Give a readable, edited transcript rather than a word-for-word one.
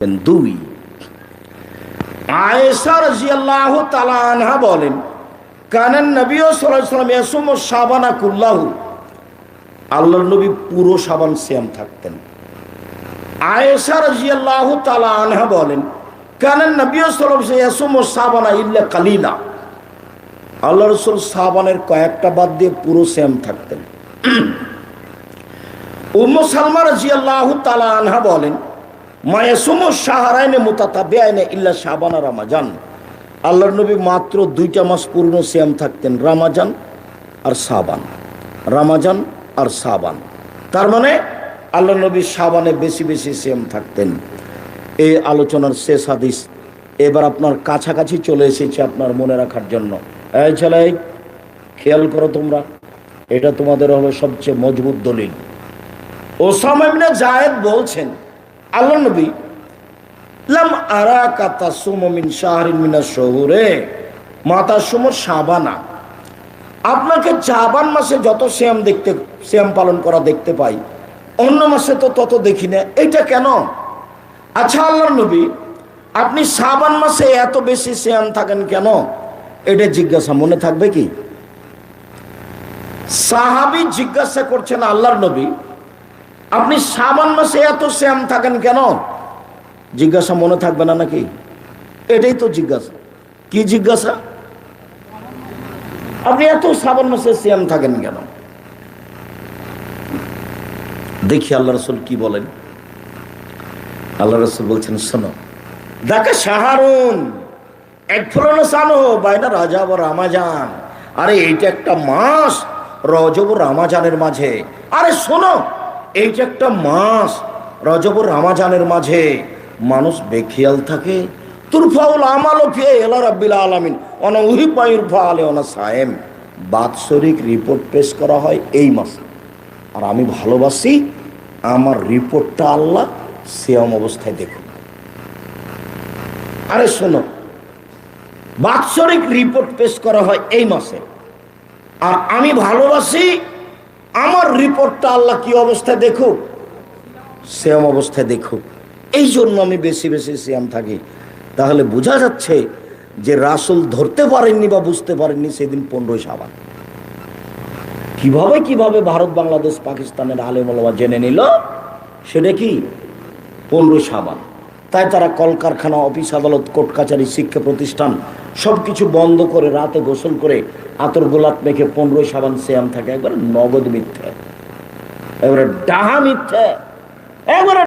দুই, আয়েশা রাদিয়াল্লাহু তাআলা আনহা বলেন, কানান নবী সাল্লাল্লাহু আলাইহি ওয়াসাল্লাম ইয়াসুমু শাবানা কুল্লাহু, আল্লাহর নবী পুরো শাবান সিয়াম থাকতেন। আয়েশা রাদিয়াল্লাহু তাআলা আনহা বলেন, কানান নবী সাল্লাল্লাহু আলাইহি ওয়াসাল্লাম ইয়াসুমু শাবানা ইল্লা কালিলা, আল্লাহ রাসূল শাবানের কয়েকটা বাদ দিয়ে পুরো সিয়াম থাকতেন। উম্মু সালমা রাদিয়াল্লাহু তাআলা আনহা বলেন, মায়াসুমু শাহরাইনে মুতাতাবিআইনে ইল্লা শাবান আর রমাজান, আল্লাহর নবী মাত্র 2টা মাস পূর্ণ সিয়াম থাকতেন, রমাজান আর শাবান, রমাজান আর শাবান। তার মানে আল্লাহর নবী শাবানে বেশি বেশি সিয়াম থাকতেন। এই আলোচনার শেষ হাদিস, এবার আপনার কাছাকাছি চলে এসেছে আপনার মনে রাখার জন্য। এই ছেলে, খেয়াল করো তোমরা, এটা তোমাদের হলো সবচেয়ে মজবুত দলিল। ওসামা ইবনে যায়েদ বলছেন, আল্লাহ নবী লাম আরাকা তাসুমু মিন শাহরিন মিনাশ শুহুরে মা তাসুমু শাবানা, আপনাকে শাবান মাসে যত সিয়াম পালন করা দেখতে পাই, অন্য মাসে তো তত দেখি না, এটা কেন? আচ্ছা আল্লাহর নবী, আপনি শাবান মাসে এত বেশি সিয়াম থাকেন কেন? এটা জিজ্ঞাসা মনে থাকবে কি? সাহাবী জিজ্ঞাসা করছেন, আল্লাহর নবী আপনি শাবান মাসে এত সিয়াম থাকেন কেন? জিজ্ঞাসা মনে থাকবে না নাকি? এটাই তো জিজ্ঞাসা। কি জিজ্ঞাসা? আপনি এত শাবান মাসে সিয়াম থাকেন কেন? দেখি আল্লাহ রাসূল কি বলেন। আল্লাহ রাসূল বলছেন, শোনো, দেখা শাহরুন একফুলনা সানহু বাইনা রজব ও রমজান, আরে এইটা একটা মাস রজব ও রমজানের মাঝে। আরে শোনো, এইটা একটা মাস রজব ও রমজানের মাঝে মানুষ বেখিয়াল থাকে। তুরফাউল আমালু ফি ইলা রাব্বিল আলামিন ওয়া উহিব্বু ইরফা আলাইহি সায়েম, বাৎসরিক রিপোর্ট পেশ করা হয় এই মাসে, আর আমি ভালোবাসি আমার রিপোর্টটা আল্লাহ সিয়াম অবস্থায় দেখুন। আরে শোনো, বাৎসরিক রিপোর্ট পেশ করা হয় এই মাসে, আর আমি ভালোবাসি আমার রিপোর্টটা আল্লাহ কি অবস্থায় দেখুক? সিয়াম অবস্থায় দেখুক। এই জন্য আমি বেশি বেশি সিয়াম থাকি। তাহলে বোঝা যাচ্ছে যে রাসূল ধরতে পারেননি বা বুঝতে পারেননি সেদিন 15 শাবান। কিভাবে ভারত, বাংলাদেশ, পাকিস্তানের আলেম ওলামা জেনে নিল সেটা কি 15 শাবান। তাই তারা কলকারখানা, অফিস আদালত, কোর্ট কাছারি, শিক্ষা প্রতিষ্ঠান সবকিছু বন্ধ করে রাতে গোসল করে আতর গোলাপ মেখে 15 শাবান সিয়াম থাকে। একবারে নগদ মিথ্যে, এবারে ডাহা মিথ্যে, একবারে